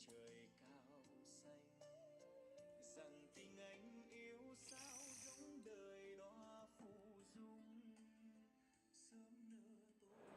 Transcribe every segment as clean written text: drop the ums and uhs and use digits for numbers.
trời cao xanh, rằng tình anh yêu sao giống đời đóa phù dung sớm nở tối.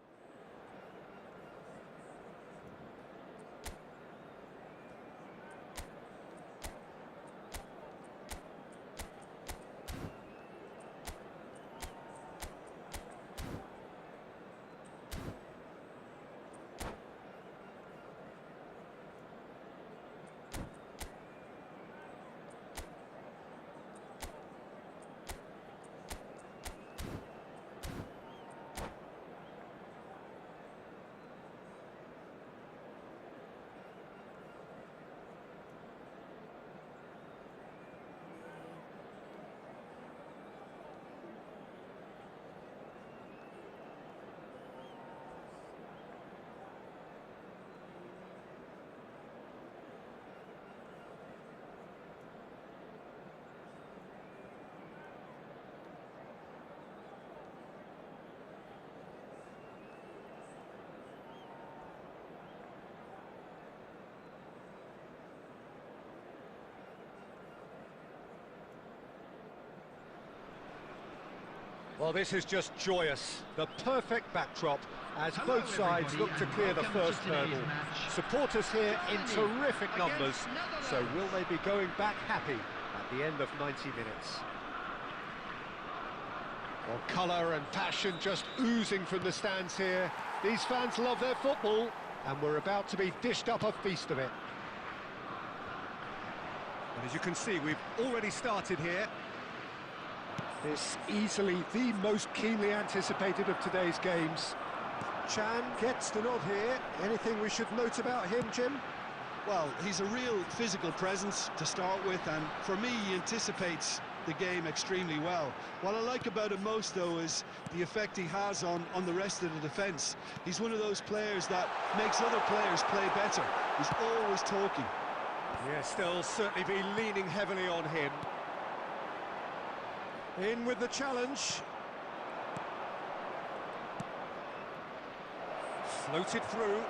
Well, this is just joyous. The perfect backdrop as both sides look to clear the first hurdle. Supporters here in terrific numbers, so will they be going back happy at the end of 90 minutes? Well, colour and passion just oozing from the stands here. These fans love their football, and we're about to be dished up a feast of it. And as you can see, we've already started here. This easily the most keenly anticipated of today's games. Chan gets the nod here. Anything we should note about him, Jim? Well, he's a real physical presence to start with, and for me, he anticipates the game extremely well. What I like about him most, though, is the effect he has on the rest of the defence. He's one of those players that makes other players play better. He's always talking. Yeah, still certainly be leaning heavily on him. In with the challenge. Floated through.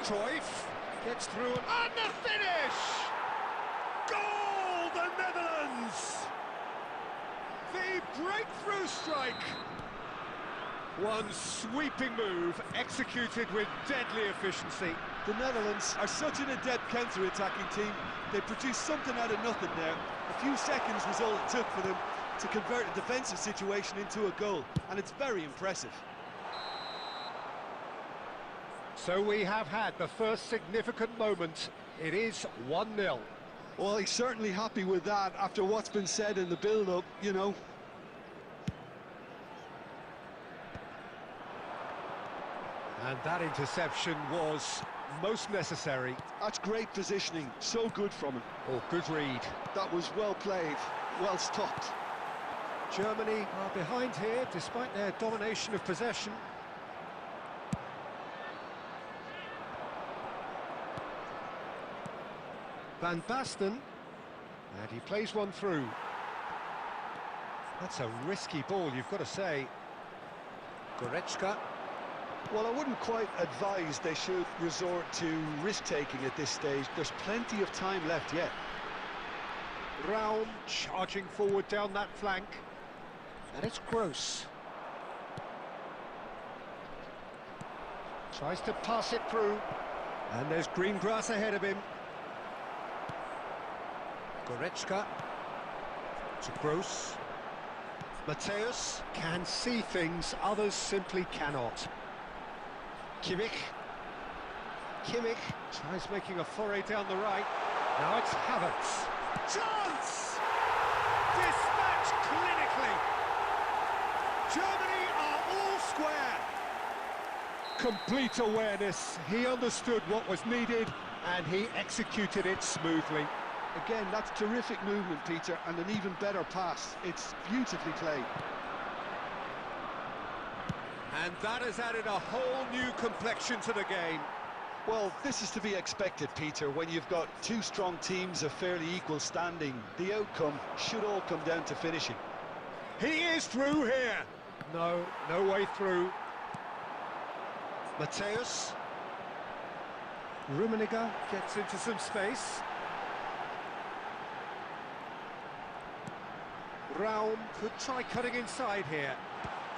Cruyff gets through and the finish! Goal, the Netherlands! The breakthrough strike! One sweeping move executed with deadly efficiency. The Netherlands are such an adept counter-attacking team. They produced something out of nothing there. A few seconds was all it took for them to convert a defensive situation into a goal, and it's very impressive. So we have had the first significant moment. It is 1-0. Well, he's certainly happy with that after what's been said in the build-up, you know. And that interception was most necessary. That's great positioning, so good from him. Oh, good read. That was well played, well stopped. Germany are behind here, despite their domination of possession. Van Basten, and he plays one through. That's a risky ball, you've got to say. Goretzka. Well, I wouldn't quite advise they should resort to risk-taking at this stage. There's plenty of time left yet. Brown charging forward down that flank. And it's Gross. Tries to pass it through. And there's green grass ahead of him. Goretzka. To Gross. Mateus can see things others simply cannot. Kimmich tries making a foray down the right. Now it's Havertz. Chance! Dispatched clinically. Germany are all square. Complete awareness. He understood what was needed and he executed it smoothly. Again, that's terrific movement, Peter, and an even better pass. It's beautifully played. And that has added a whole new complexion to the game. Well, this is to be expected, Peter, when you've got two strong teams of fairly equal standing. The outcome should all come down to finishing. He is through here. No way through. Mateus. Rummenigge gets into some space. Raum could try cutting inside here.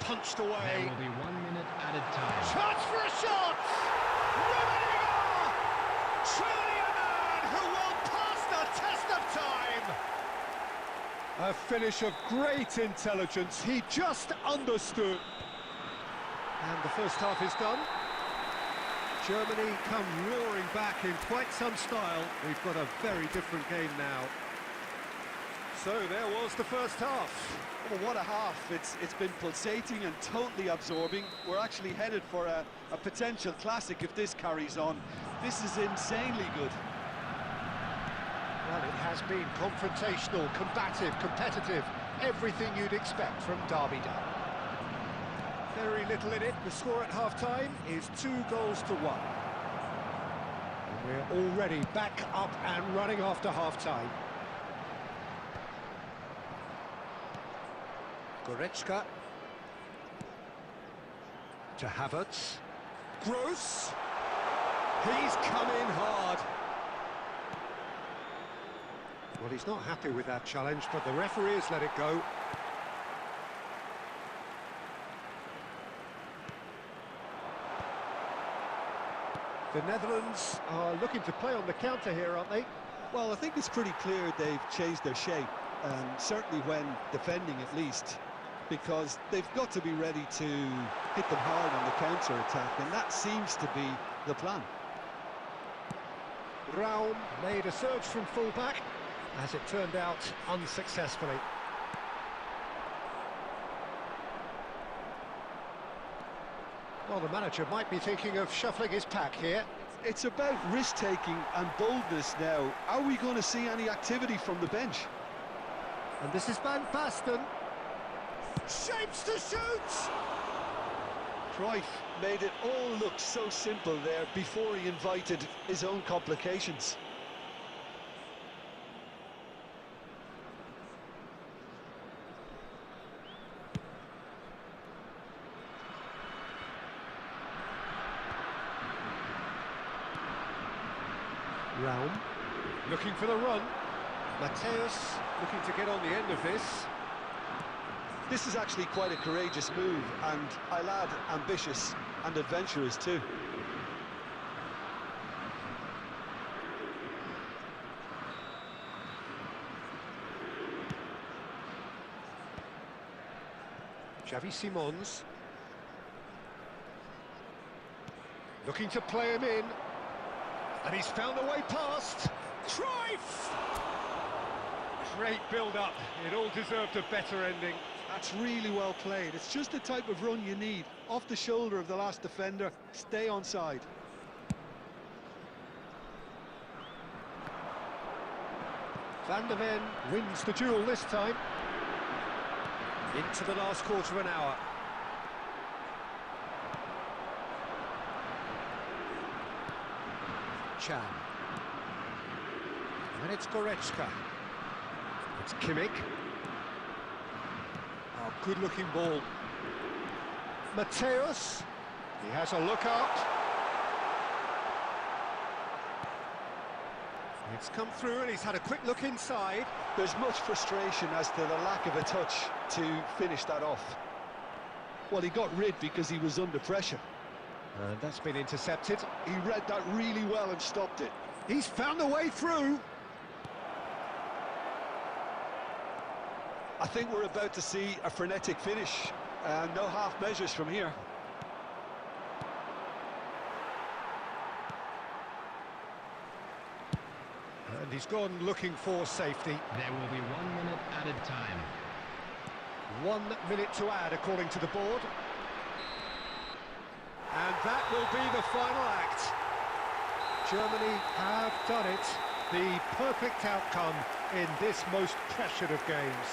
Punched away. There will be 1 minute added time. Chance for a shot! Rummenigge! Truly a man who will pass the test of time! A finish of great intelligence. He just understood. And the first half is done. Germany come roaring back in quite some style. We've got a very different game now. So there was the first half. Well, what a half. It's been pulsating and totally absorbing. We're actually headed for a potential classic if this carries on. This is insanely good. Well, it has been confrontational, combative, competitive, everything you'd expect from Derby Day. Very little in it. The score at half-time is 2-1. And we're already back up and running after half-time. Goretzka to Havertz. Gross. He's come in hard. Well, he's not happy with that challenge, but the referee has let it go. The Netherlands are looking to play on the counter here, aren't they? Well, I think it's pretty clear they've changed their shape, and certainly when defending at least, because they've got to be ready to hit them hard on the counter-attack, and that seems to be the plan. Raum made a surge from full-back, as it turned out unsuccessfully. Well, the manager might be thinking of shuffling his pack here. It's about risk-taking and boldness now. Are we going to see any activity from the bench? And this is Van Basten. Shapes to shoot! Cruyff made it all look so simple there before he invited his own complications. Raum looking for the run. Mateus looking to get on the end of this. This is actually quite a courageous move, and I'll add ambitious and adventurous too. Xavi Simons looking to play him in, and he's found a way past. Cruyff! Great build-up. It all deserved a better ending. That's really well played. It's just the type of run you need. Off the shoulder of the last defender, stay onside. Van der Ven wins the duel this time. Into the last quarter of an hour. Chan. And it's Goretzka. It's Kimmich. Oh, good-looking ball. Mateus. He has a look up. It's come through and he's had a quick look inside. There's much frustration as to the lack of a touch to finish that off. Well, he got rid because he was under pressure. And that's been intercepted. He read that really well and stopped it. He's found a way through. I think we're about to see a frenetic finish, and no half measures from here. And he's gone looking for safety. There will be 1 minute added time. 1 minute to add, according to the board. And that will be the final act. Germany have done it. The perfect outcome in this most pressured of games.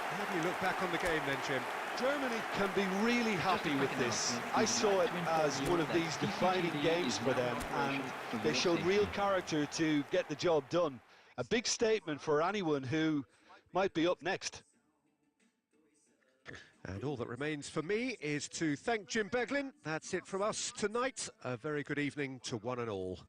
How do you look back on the game then, Jim? Germany can be really happy with this. I saw it as one of these defining games for them, and they showed real character to get the job done. A big statement for anyone who might be up next. And all that remains for me is to thank Jim Beglin. That's it from us tonight. A very good evening to one and all.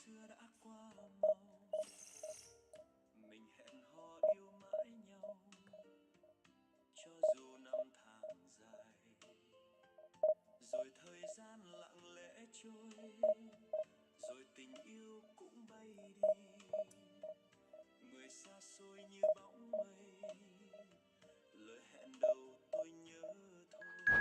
Xưa đã qua màu, mình hẹn hò yêu mãi nhau, cho dù năm tháng dài, rồi thời gian lặng lẽ trôi, rồi tình yêu cũng bay đi, người xa xôi như bóng mây, lời hẹn đầu tôi nhớ thôi.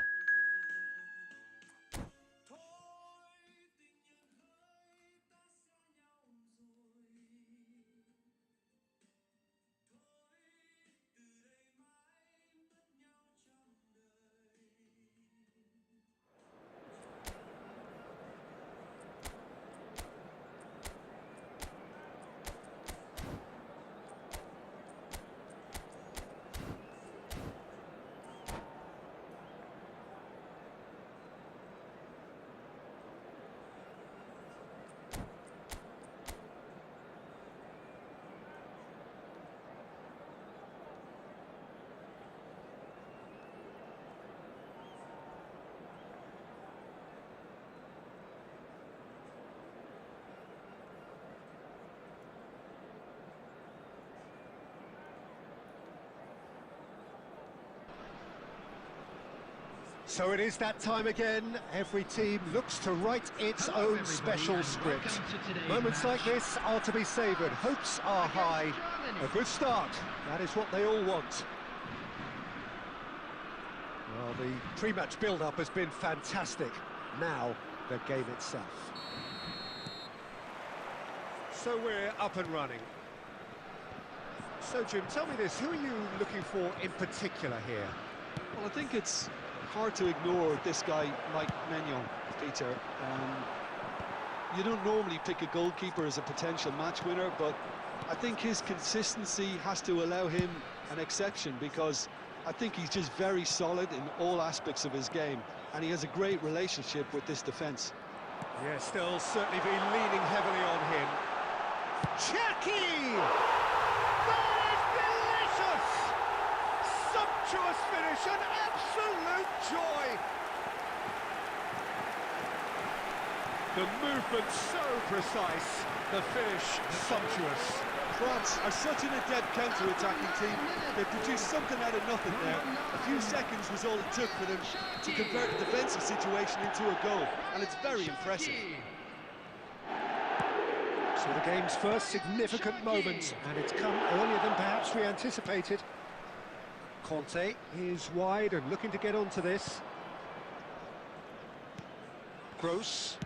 So it is that time again. Every team looks to write its own special script. Moments like this are to be savoured. Hopes are high. A good start. That is what they all want. Well, the pre-match build-up has been fantastic. Now, the game itself. So we're up and running. So, Jim, tell me this. Who are you looking for in particular here? Well, I think it's hard to ignore this guy, Mike Maignan, Peter. You don't normally pick a goalkeeper as a potential match winner, but I think his consistency has to allow him an exception, because I think he's just very solid in all aspects of his game, and he has a great relationship with this defence. Yes, they'll certainly be leaning heavily on him. Chucky! That is delicious! Sumptuous finish, an absolute joy! The movement so precise, the finish sumptuous. France are such an adept counter-attacking team. They produced something out of nothing there. A few seconds was all it took for them to convert a defensive situation into a goal, and it's very impressive. So the game's first significant moment, and it's come earlier than perhaps we anticipated. Conte is wide and looking to get onto this. Gross.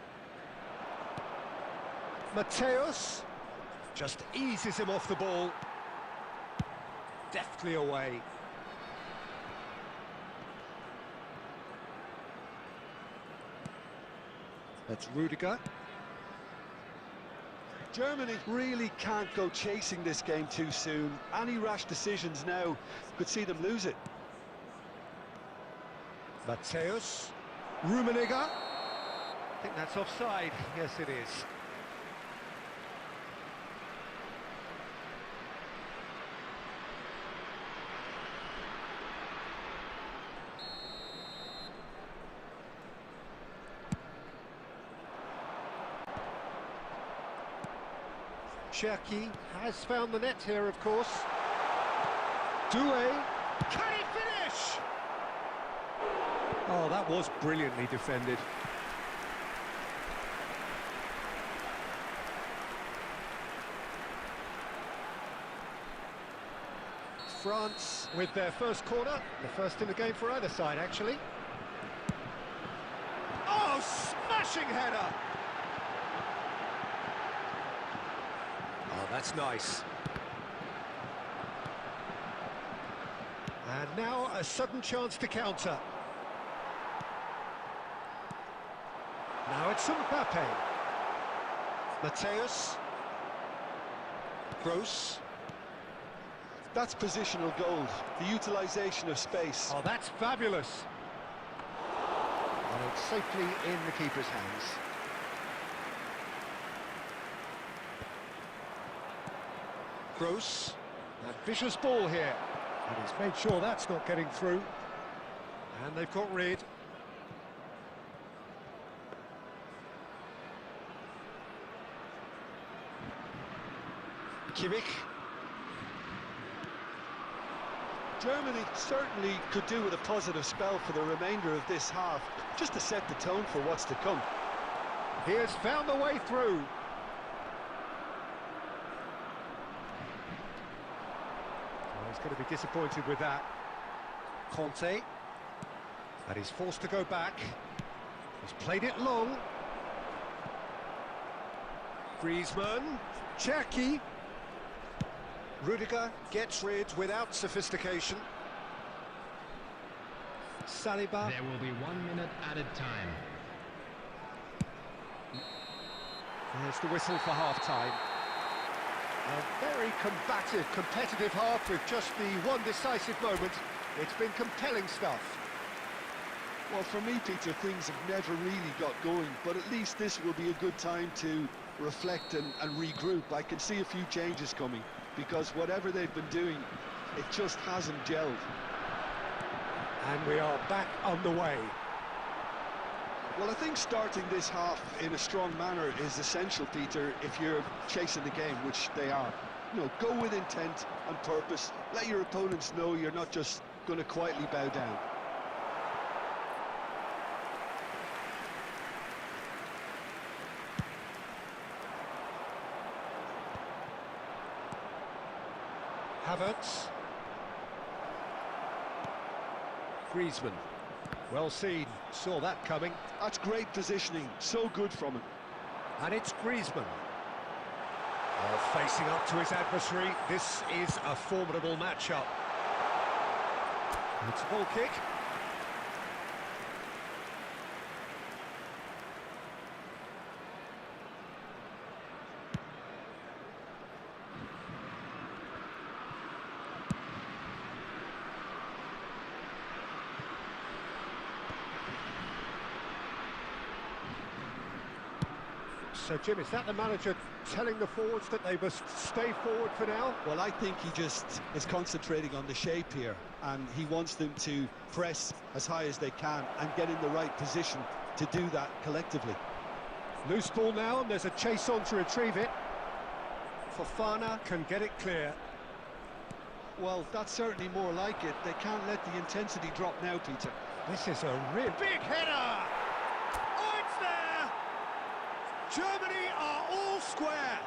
Mateus just eases him off the ball. Deftly away. That's Rudiger. Germany really can't go chasing this game too soon. Any rash decisions now could see them lose it. Matthäus, Rummenigge. I think that's offside. Yes, it is. Cherki has found the net here, of course. Doué, can he finish? Oh, that was brilliantly defended. France with their first corner, the first in the game for either side, actually. Oh, smashing header! Oh, that's nice. And now a sudden chance to counter. Now it's Mbappe. Matthäus. Gross. That's positional gold, the utilisation of space. Oh, that's fabulous. And it's safely in the keeper's hands. Gross. A vicious ball here. And he's made sure that's not getting through. And they've got rid. Kimmich. Germany certainly could do with a positive spell for the remainder of this half, just to set the tone for what's to come. He has found the way through. Oh, he's going to be disappointed with that. Conte. And he's forced to go back. He's played it long. Griezmann. Cherki. Rudiger gets rid without sophistication. Saliba. There will be 1 minute added time. There's the whistle for half-time. A very combative, competitive half with just the one decisive moment. It's been compelling stuff. Well, for me, Peter, things have never really got going, but at least this will be a good time to reflect and regroup. I can see a few changes coming, because whatever they've been doing, it just hasn't gelled. And we are back underway. Well, I think starting this half in a strong manner is essential, Peter, if you're chasing the game, which they are. You know, go with intent and purpose. Let your opponents know you're not just going to quietly bow down. Havertz. Griezmann. Well seen, saw that coming. That's great positioning, so good from him. And it's Griezmann. Oh, facing up to his adversary, this is a formidable matchup. It's a ball kick. So, Jim, is that the manager telling the forwards that they must stay forward for now? Well, I think he just is concentrating on the shape here, and he wants them to press as high as they can and get in the right position to do that collectively. Loose ball now, and there's a chase on to retrieve it. Fofana can get it clear. Well, that's certainly more like it. They can't let the intensity drop now, Peter. This is a real big header! Oh, it's there! Germany are all square!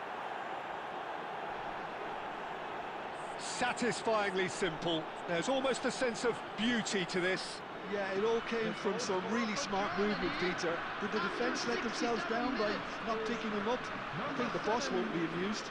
Satisfyingly simple. There's almost a sense of beauty to this. Yeah, it all came from some really smart movement, Peter. Did the defence let themselves down by not picking him up? I think the boss won't be amused.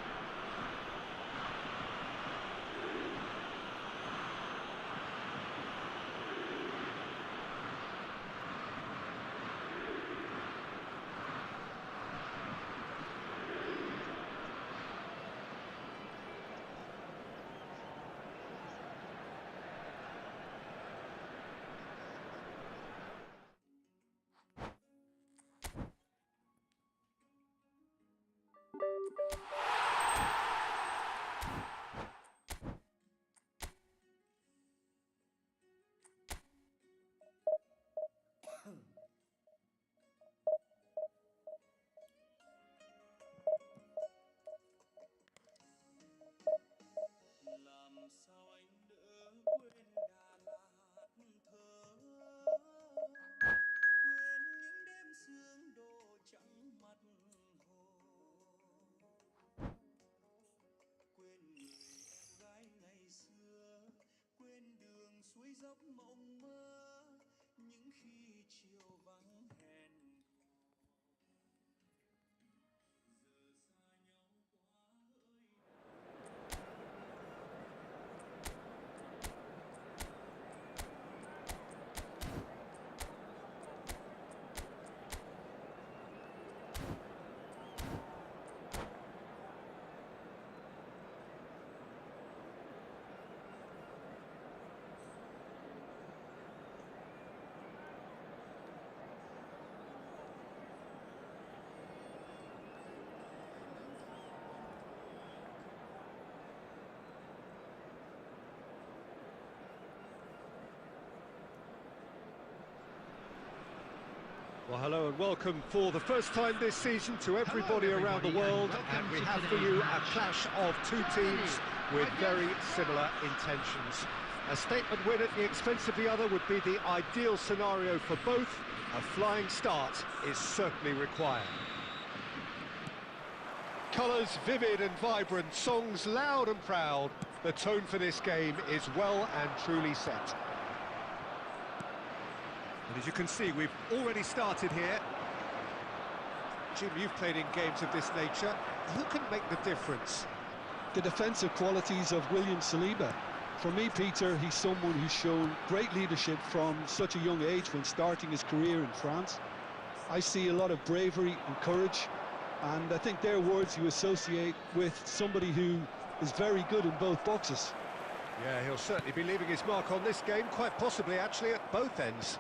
Well, hello and welcome for the first time this season to everybody around the world, and we have for you a clash of two teams with very similar intentions. A statement win at the expense of the other would be the ideal scenario for both. A flying start is certainly required. Colours vivid and vibrant, songs loud and proud. The tone for this game is well and truly set. And as you can see, we've already started here. Jim, you've played in games of this nature. Who can make the difference? The defensive qualities of William Saliba. For me, Peter, he's someone who's shown great leadership from such a young age when starting his career in France. I see a lot of bravery and courage, and I think they're words you associate with somebody who is very good in both boxes. Yeah, he'll certainly be leaving his mark on this game, quite possibly actually at both ends.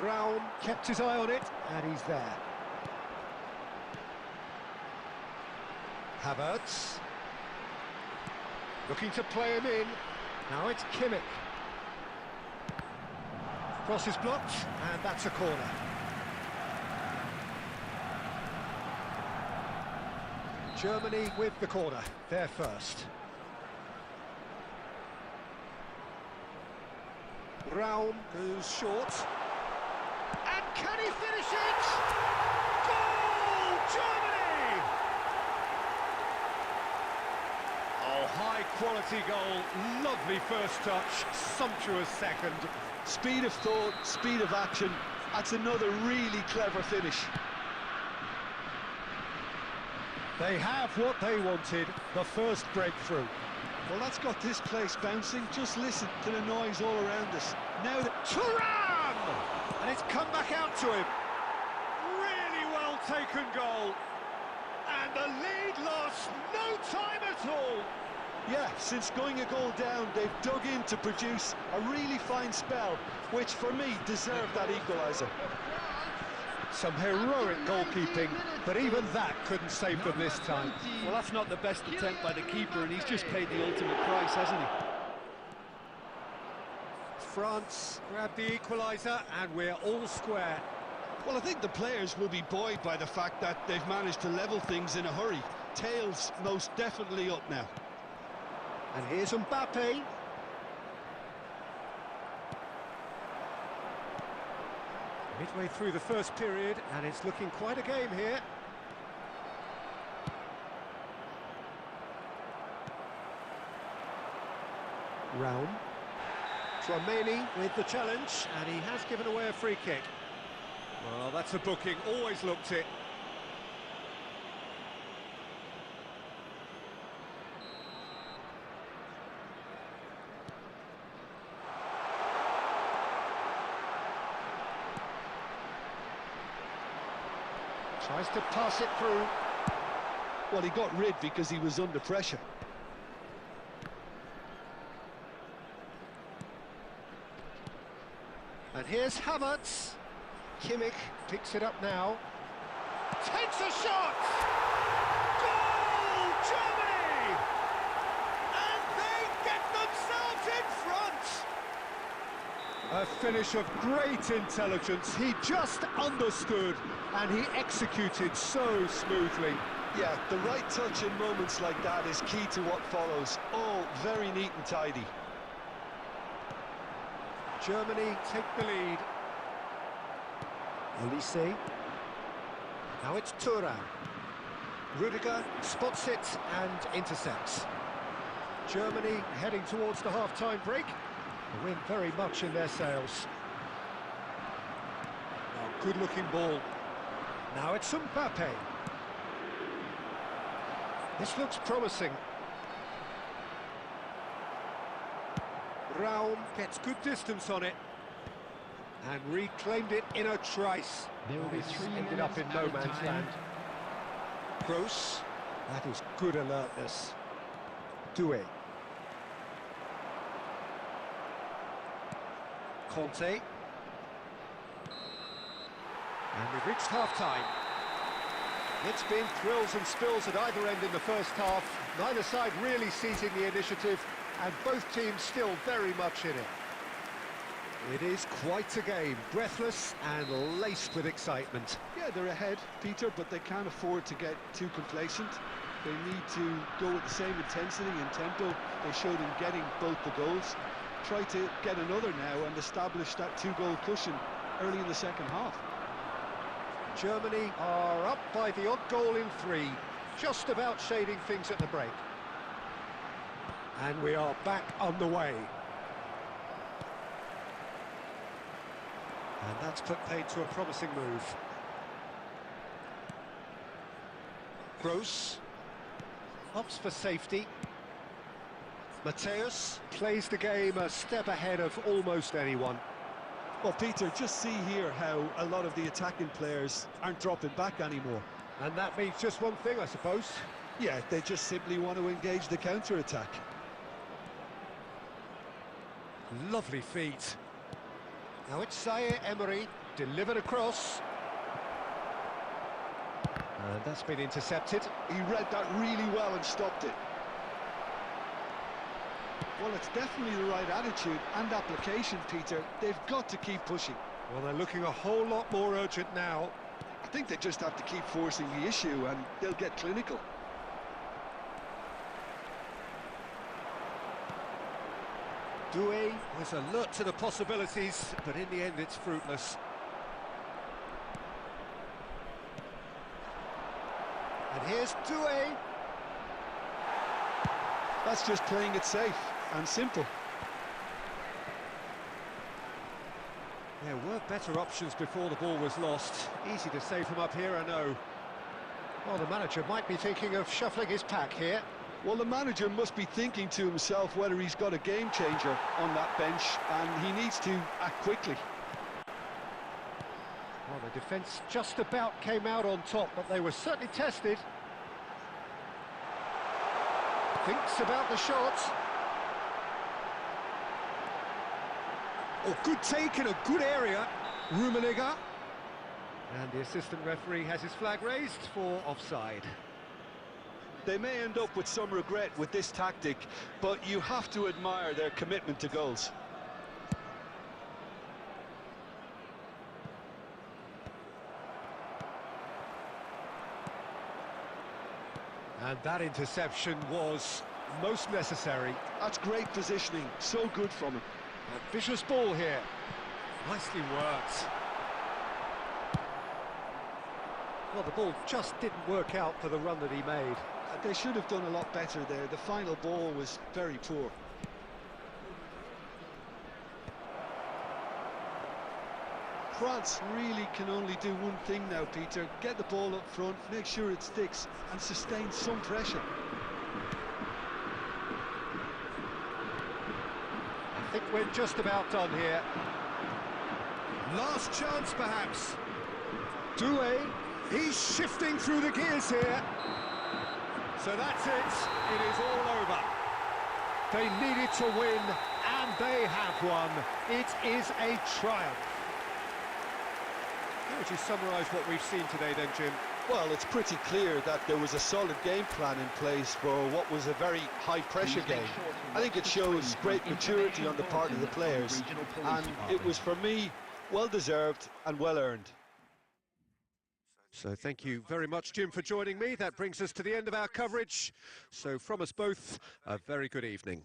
Raum kept his eye on it, and he's there. Havertz. Looking to play him in. Now it's Kimmich. Cross is blocked, and that's a corner. Germany with the corner, they're first. Raum goes short. And can he finish it? Goal! Germany! Oh, high-quality goal. Lovely first touch, sumptuous second. Speed of thought, speed of action. That's another really clever finish. They have what they wanted, the first breakthrough. Well, that's got this place bouncing. Just listen to the noise all around us. Now that Thuram! And it's come back out to him. Really well taken goal. And the lead lost no time at all. Yeah, since going a goal down, they've dug in to produce a really fine spell, which for me deserved that equaliser. Some heroic goalkeeping, but even that couldn't save them this time. Well, that's not the best attempt by the keeper, and he's just paid the ultimate price, hasn't he? France grabbed the equaliser, and we're all square. Well, I think the players will be buoyed by the fact that they've managed to level things in a hurry. Tails most definitely up now. And here's Mbappe. Midway through the first period, and it's looking quite a game here. Raum. Tchouameni with the challenge, and he has given away a free kick. Well, that's a booking, always looked it. Tries to pass it through. Well, he got rid because he was under pressure. And here's Havertz. Kimmich picks it up now. Takes a shot! Goal! Germany! And they get themselves in front! A finish of great intelligence. He just understood, and he executed so smoothly. Yeah, the right touch in moments like that is key to what follows. All very neat and tidy. Germany take the lead. Elise. Now it's Thuram. Rudiger spots it and intercepts. Germany heading towards the half-time break. The wind very much in their sails. Oh, good-looking ball. Now it's Mbappe. This looks promising. Raum gets good distance on it and reclaimed it in a trice. There will be 3 ended up in no man's land. Gross, that is good alertness. Doué. Conte. And we've reached half-time. It's been thrills and spills at either end in the first half. Neither side really seizing the initiative, and both teams still very much in it. It is quite a game, breathless and laced with excitement. Yeah, they're ahead, Peter, but they can't afford to get too complacent. They need to go with the same intensity and tempo they showed in getting both the goals. Try to get another now and establish that two-goal cushion early in the second half. Germany are up by the odd goal in 3, just about shading things at the break. And we are back underway. And that's put paid to a promising move. Gross opts for safety. Mateus plays the game a step ahead of almost anyone. Well, Peter, just see here how a lot of the attacking players aren't dropping back anymore. And that means just one thing, I suppose. Yeah, they just simply want to engage the counter-attack. Lovely feet. Now it's Zaire Emery, delivered across. And that's been intercepted. He read that really well and stopped it. Well, it's definitely the right attitude and application, Peter. They've got to keep pushing. Well, they're looking a whole lot more urgent now. I think they just have to keep forcing the issue and they'll get clinical. Doué was alert to the possibilities, but in the end it's fruitless. And here's Doué. That's just playing it safe and simple. There were better options before the ball was lost. Easy to say from up here, I know. Well, the manager might be thinking of shuffling his pack here. Well, the manager must be thinking to himself whether he's got a game changer on that bench, and he needs to act quickly. Well, the defence just about came out on top, but they were certainly tested. Thinks about the shot. Oh, good take in a good area. Rummenigge. And the assistant referee has his flag raised for offside. They may end up with some regret with this tactic, but you have to admire their commitment to goals. And that interception was most necessary. That's great positioning, so good from him. A vicious ball here. Nicely worked. Well, the ball just didn't work out for the run that he made. They should have done a lot better there. The final ball was very poor. France really can only do one thing now, Peter. Get the ball up front, make sure it sticks, and sustain some pressure. I think we're just about done here. Last chance, perhaps. Doué, he's shifting through the gears here. So that's it. It is all over. They needed to win, and they have won. It is a triumph. How would you summarise what we've seen today then, Jim? Well, it's pretty clear that there was a solid game plan in place for what was a very high-pressure game. I think it shows great maturity on the part of the players, and it was, for me, well-deserved and well-earned. So thank you very much, Jim, for joining me. That brings us to the end of our coverage. So from us both, a very good evening.